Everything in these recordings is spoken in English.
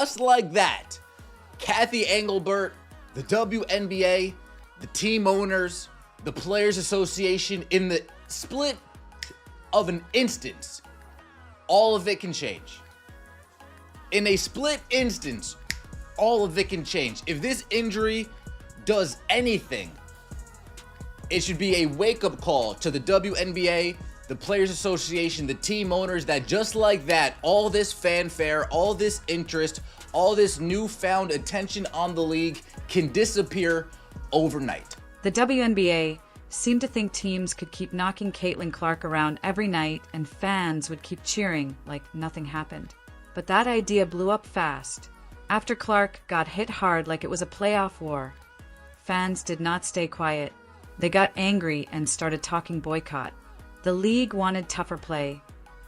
just like that, Kathy Engelbert, the WNBA, the team owners, the Players Association, in the split of an instance, all of it can change. In a split instance, all of it can change. If this injury does anything, it should be a wake-up call to the WNBA, the Players Association, the team owners, that just like that, all this fanfare, all this interest, all this newfound attention on the league can disappear overnight. The WNBA seemed to think teams could keep knocking Caitlin Clark around every night and fans would keep cheering like nothing happened. But that idea blew up fast. After Clark got hit hard like it was a playoff war, fans did not stay quiet. They got angry and started talking boycott. The league wanted tougher play,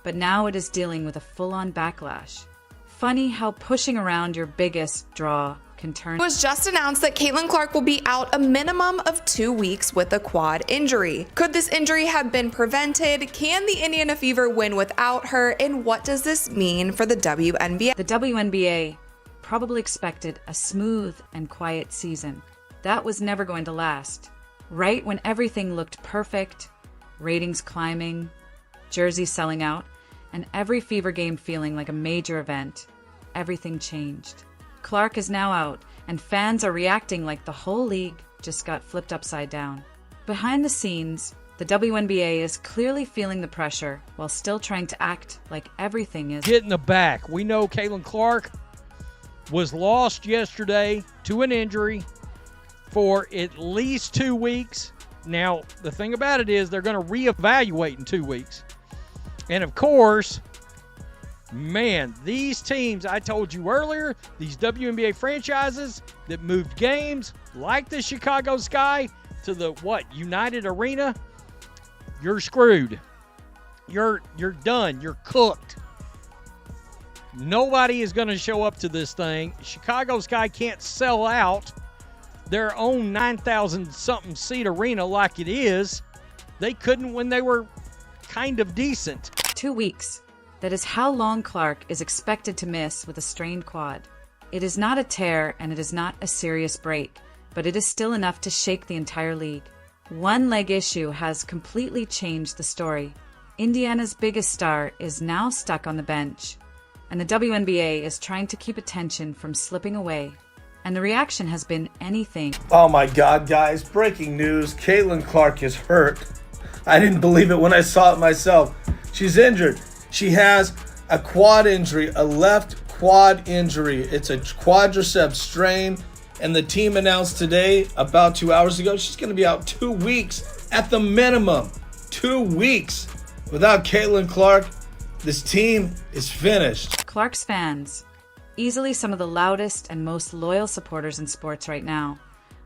but now it is dealing with a full-on backlash. Funny how pushing around your biggest draw can turn. It was just announced that Caitlin Clark will be out a minimum of 2 weeks with a quad injury. Could this injury have been prevented? Can the Indiana Fever win without her? And what does this mean for the WNBA? The WNBA probably expected a smooth and quiet season. That was never going to last. Right when everything looked perfect, ratings climbing, jerseys selling out, and every Fever game feeling like a major event, everything changed. Clark is now out, and fans are reacting like the whole league just got flipped upside down. Behind the scenes, the WNBA is clearly feeling the pressure while still trying to act like everything is. Get in the back. We know Caitlin Clark was lost yesterday to an injury for at least 2 weeks. Now, the thing about it is they're going to reevaluate in 2 weeks. And of course, man, these teams, I told you earlier, these WNBA franchises that moved games like the Chicago Sky to the, United Arena, you're screwed. You're done. You're cooked. Nobody is going to show up to this thing. Chicago Sky can't sell out their own 9,000-something seat arena like it is. They couldn't when they were kind of decent. 2 weeks. That is how long Clark is expected to miss with a strained quad. It is not a tear and it is not a serious break, but it is still enough to shake the entire league. One leg issue has completely changed the story. Indiana's biggest star is now stuck on the bench, and the WNBA is trying to keep attention from slipping away. And the reaction has been anything. Oh my God, guys, breaking news. Caitlin Clark is hurt. I didn't believe it when I saw it myself. She's injured. She has a quad injury, a left quad injury. It's a quadriceps strain. And the team announced today, about 2 hours ago, she's going to be out 2 weeks at the minimum. 2 weeks. Without Caitlin Clark, this team is finished. Clark's fans, easily some of the loudest and most loyal supporters in sports right now,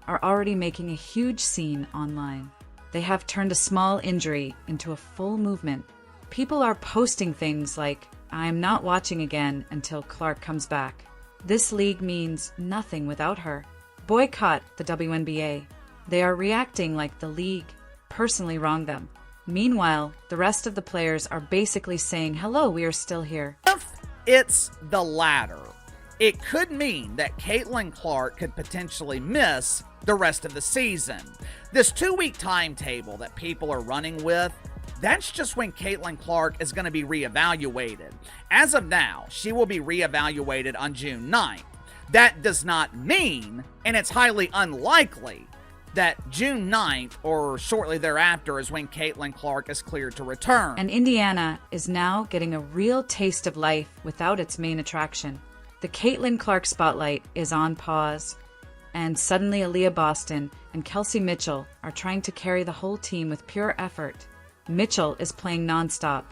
are already making a huge scene online. They have turned a small injury into a full movement. People are posting things like, "I'm not watching again until Clark comes back." This league means nothing without her. Boycott the WNBA. They are reacting like the league personally wronged them. Meanwhile, the rest of the players are basically saying, "Hello, we are still here." If it's the latter, it could mean that Caitlin Clark could potentially miss the rest of the season. This 2-week timetable that people are running with, that's just when Caitlin Clark is going to be reevaluated. As of now, she will be reevaluated on June 9th. That does not mean, and it's highly unlikely, that June 9th or shortly thereafter is when Caitlin Clark is cleared to return. And Indiana is now getting a real taste of life without its main attraction. The Caitlin Clark spotlight is on pause, and suddenly Aaliyah Boston and Kelsey Mitchell are trying to carry the whole team with pure effort. Mitchell is playing nonstop.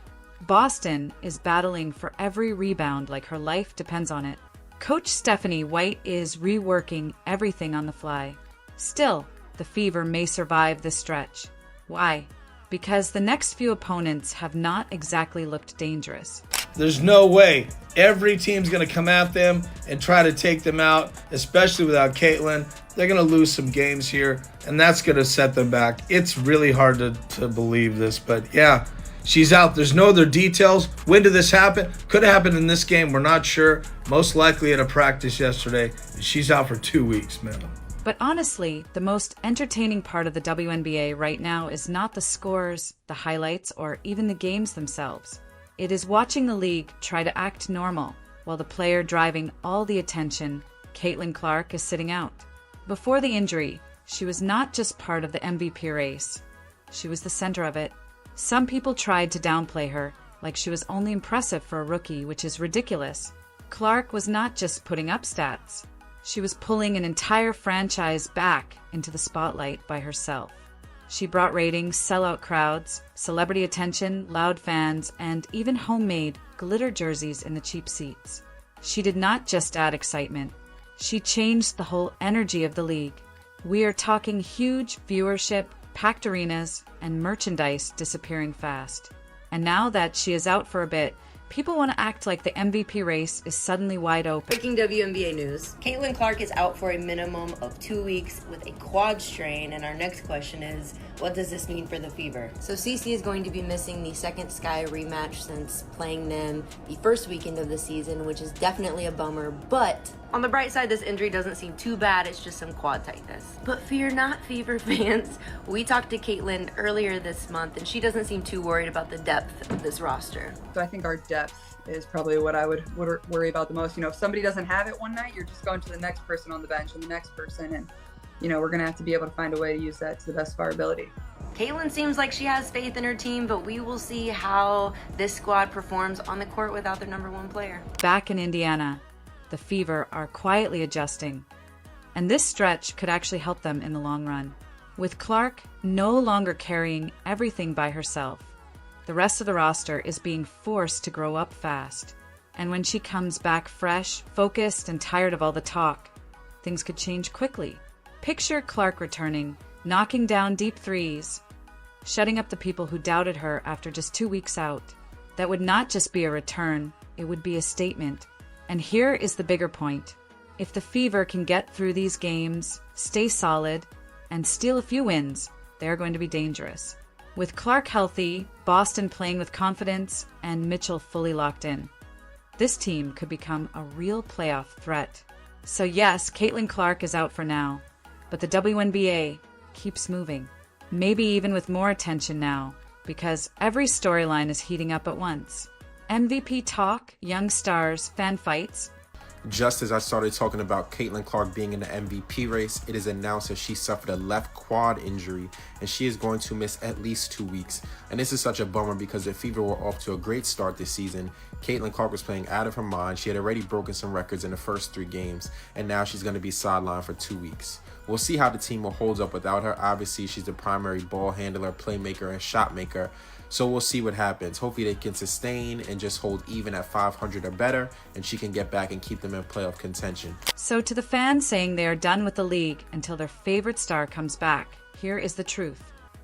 Boston is battling for every rebound like her life depends on it. Coach Stephanie White is reworking everything on the fly. Still, the Fever may survive this stretch. Why? Because the next few opponents have not exactly looked dangerous. There's no way every team's going to come at them and try to take them out, especially without Caitlin. They're going to lose some games here, and that's going to set them back. It's really hard to believe this, but yeah, She's out. There's no other details. When did this happen? Could have happened in this game. We're not sure. Most likely at a practice yesterday. She's out for 2 weeks, man. But honestly, the most entertaining part of the WNBA right now is not the scores, the highlights, or even the games themselves. It is watching the league try to act normal while the player driving all the attention, Caitlin Clark, is sitting out. Before the injury, she was not just part of the MVP race. She was the center of it. Some people tried to downplay her, like she was only impressive for a rookie, which is ridiculous. Clark was not just putting up stats. She was pulling an entire franchise back into the spotlight by herself. She brought ratings, sellout crowds, celebrity attention, loud fans, and even homemade glitter jerseys in the cheap seats. She did not just add excitement. She changed the whole energy of the league. We are talking huge viewership, packed arenas, and merchandise disappearing fast. And now that she is out for a bit, people want to act like the MVP race is suddenly wide open. Breaking WNBA news. Caitlin Clark is out for a minimum of 2 weeks with a quad strain, and our next question is, what does this mean for the Fever? So Cece is going to be missing the second Sky rematch since playing them the first weekend of the season, which is definitely a bummer, but on the bright side, this injury doesn't seem too bad. It's just some quad tightness. But fear not, Fever fans. We talked to Caitlin earlier this month, and she doesn't seem too worried about the depth of this roster. So I think our depth is probably what I would worry about the most. You know, if somebody doesn't have it one night, you're just going to the next person on the bench and the next person. And, you know, we're going to have to be able to find a way to use that to the best of our ability. Caitlin seems like she has faith in her team, but we will see how this squad performs on the court without their number one player. Back in Indiana, the Fever are quietly adjusting, and this stretch could actually help them in the long run. With Clark no longer carrying everything by herself, the rest of the roster is being forced to grow up fast. And when she comes back fresh, focused, and tired of all the talk, things could change quickly. Picture Clark returning, knocking down deep threes, shutting up the people who doubted her after just 2 weeks out. That would not just be a return, it would be a statement. And here is the bigger point. If the Fever can get through these games, stay solid, and steal a few wins, they're going to be dangerous. With Clark healthy, Boston playing with confidence, and Mitchell fully locked in, this team could become a real playoff threat. So yes, Caitlin Clark is out for now, but the WNBA keeps moving. Maybe even with more attention now, because every storyline is heating up at once. MVP talk, young stars, fan fights. Just as I started talking about Caitlin Clark being in the MVP race, it is announced that she suffered a left quad injury and she is going to miss at least 2 weeks. And this is such a bummer because the Fever were off to a great start this season. Caitlin Clark was playing out of her mind. She had already broken some records in the first 3 games, and now she's going to be sidelined for 2 weeks. We'll see how the team will hold up without her. Obviously, she's the primary ball handler, playmaker, and shot maker. So we'll see what happens. Hopefully they can sustain and just hold even at 500 or better, and she can get back and keep them in playoff contention. So to the fans saying they are done with the league until their favorite star comes back, here is the truth.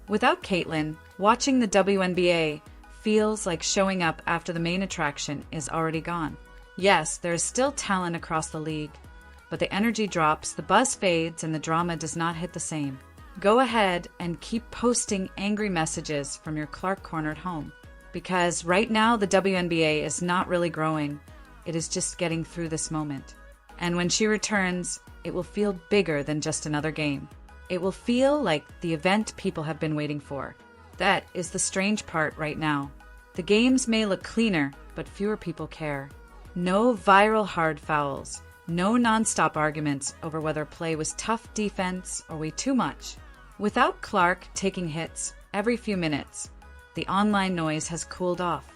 Without Caitlin, watching the WNBA feels like showing up after the main attraction is already gone. Yes, there is still talent across the league, but the energy drops, the buzz fades, and the drama does not hit the same. Go ahead and keep posting angry messages from your Clark corner at home, because right now the WNBA is not really growing. It is just getting through this moment. And when she returns, it will feel bigger than just another game. It will feel like the event people have been waiting for. That is the strange part right now. The games may look cleaner, but fewer people care. No viral hard fouls. No nonstop arguments over whether play was tough defense or way too much. Without Clark taking hits every few minutes, the online noise has cooled off.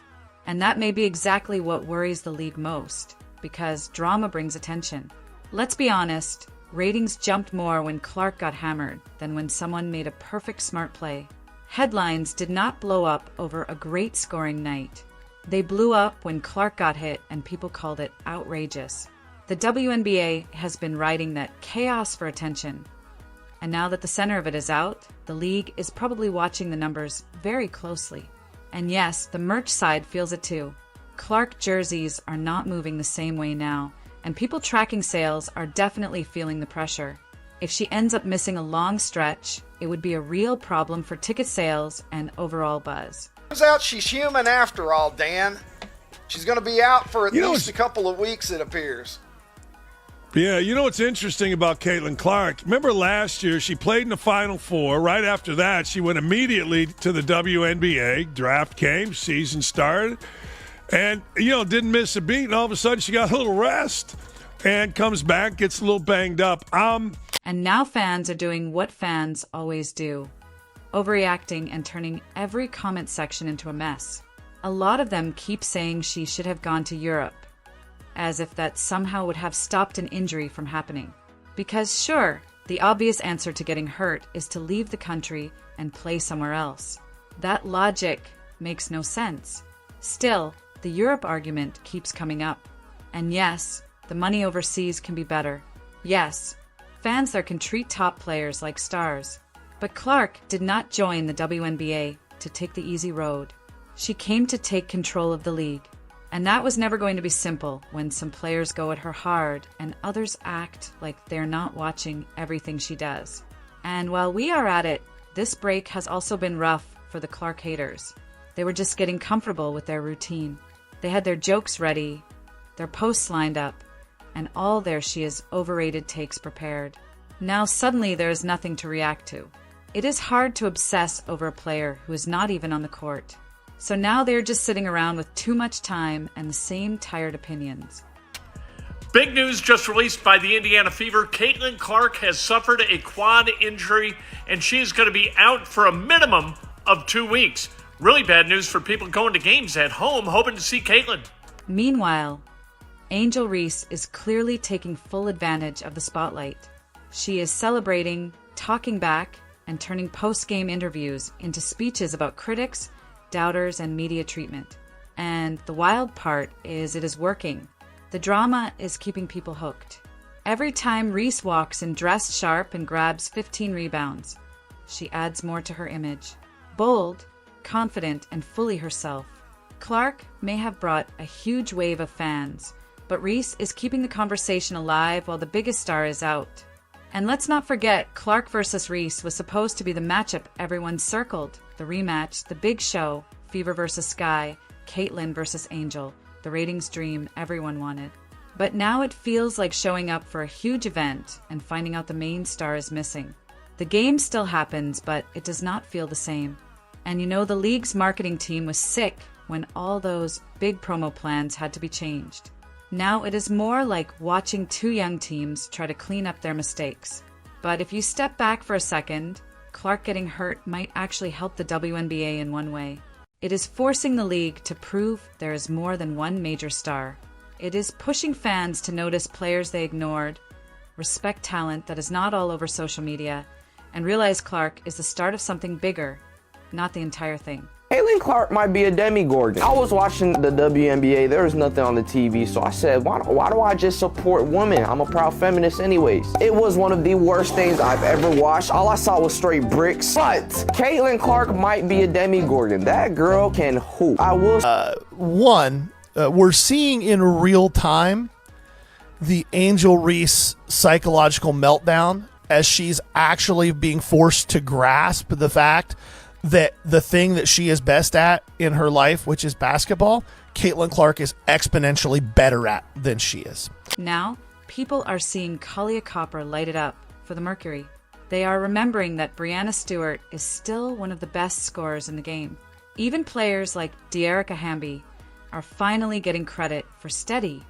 And that may be exactly what worries the league most, because drama brings attention. Let's be honest, ratings jumped more when Clark got hammered than when someone made a perfect smart play. Headlines did not blow up over a great scoring night. They blew up when Clark got hit and people called it outrageous. The WNBA has been riding that chaos for attention. And now that the center of it is out, the league is probably watching the numbers very closely. And yes, the merch side feels it too. Clark jerseys are not moving the same way now, and people tracking sales are definitely feeling the pressure. If she ends up missing a long stretch, it would be a real problem for ticket sales and overall buzz. Turns out she's human after all, Dan. She's going to be out for at least a couple of weeks, it appears. Yeah, you know what's interesting about Caitlin Clark? Remember last year, she played in the Final Four. Right after that, she went immediately to the WNBA. Draft came, season started, and, didn't miss a beat. And all of a sudden, she got a little rest and comes back, gets a little banged up. And now fans are doing what fans always do, overreacting and turning every comment section into a mess. A lot of them keep saying she should have gone to Europe, as if that somehow would have stopped an injury from happening. Because sure, the obvious answer to getting hurt is to leave the country and play somewhere else. That logic makes no sense. Still, the Europe argument keeps coming up. And yes, the money overseas can be better. Yes, fans there can treat top players like stars. But Clark did not join the WNBA to take the easy road. She came to take control of the league. And that was never going to be simple when some players go at her hard and others act like they're not watching everything she does. And while we are at it, this break has also been rough for the Clark haters. They were just getting comfortable with their routine. They had their jokes ready, their posts lined up, and all their she is overrated takes prepared. Now suddenly there is nothing to react to. It is hard to obsess over a player who is not even on the court. So now they're just sitting around with too much time and the same tired opinions. Big news just released by the Indiana Fever. Caitlin Clark has suffered a quad injury, and she's going to be out for a minimum of 2 weeks. Really bad news for people going to games at home, hoping to see Caitlin. Meanwhile, Angel Reese is clearly taking full advantage of the spotlight. She is celebrating, talking back, and turning post-game interviews into speeches about critics, doubters, and media treatment. And the wild part is it is working. The drama is keeping people hooked. Every time Reese walks in dressed sharp and grabs 15 rebounds, she adds more to her image. Bold, confident, and fully herself. Clark may have brought a huge wave of fans, but Reese is keeping the conversation alive while the biggest star is out. And let's not forget, Clark versus Reese was supposed to be the matchup everyone circled. The rematch, the big show, Fever versus Sky, Caitlin versus Angel, the ratings dream everyone wanted. But now it feels like showing up for a huge event and finding out the main star is missing. The game still happens, but it does not feel the same. And the league's marketing team was sick when all those big promo plans had to be changed. Now it is more like watching two young teams try to clean up their mistakes. But if you step back for a second, Clark getting hurt might actually help the WNBA in one way. It is forcing the league to prove there is more than one major star. It is pushing fans to notice players they ignored, respect talent that is not all over social media, and realize Clark is the start of something bigger, not the entire thing. Caitlin Clark might be a demigorgon. I was watching the WNBA. There was nothing on the TV, so I said, why do I just support women? I'm a proud feminist anyways. It was one of the worst things I've ever watched. All I saw was straight bricks. But Caitlin Clark might be a demigorgon. That girl can hoop. I will. We're seeing in real time the Angel Reese psychological meltdown as she's actually being forced to grasp the fact that the thing that she is best at in her life, which is basketball, Caitlin Clark is exponentially better at than she is. Now, people are seeing Kalia Copper light it up for the Mercury. They are remembering that Brianna Stewart is still one of the best scorers in the game. Even players like De'Erica Hamby are finally getting credit for steady,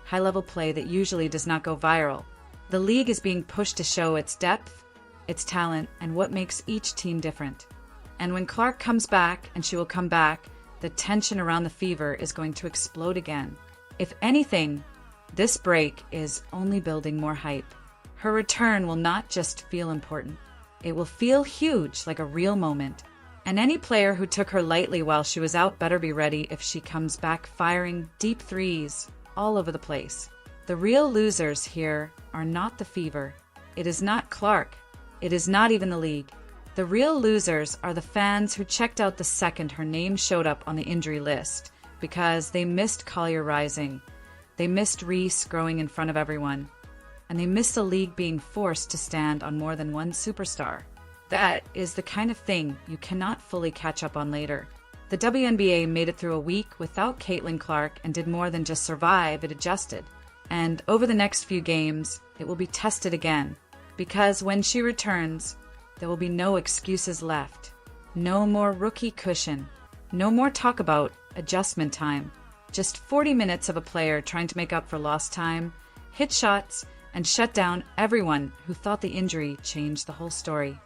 high-level play that usually does not go viral. The league is being pushed to show its depth, its talent, and what makes each team different. And when Clark comes back, and she will come back, the tension around the Fever is going to explode again. If anything, this break is only building more hype. Her return will not just feel important. It will feel huge, like a real moment. And any player who took her lightly while she was out better be ready if she comes back firing deep threes all over the place. The real losers here are not the Fever. It is not Clark. It is not even the league. The real losers are the fans who checked out the second her name showed up on the injury list because they missed Collier rising, they missed Reese growing in front of everyone, and they missed the league being forced to stand on more than one superstar. That is the kind of thing you cannot fully catch up on later. The WNBA made it through a week without Caitlin Clark and did more than just survive, it adjusted. And over the next few games, it will be tested again. Because when she returns, there will be no excuses left. No more rookie cushion. No more talk about adjustment time. Just 40 minutes of a player trying to make up for lost time, hit shots, and shut down everyone who thought the injury changed the whole story.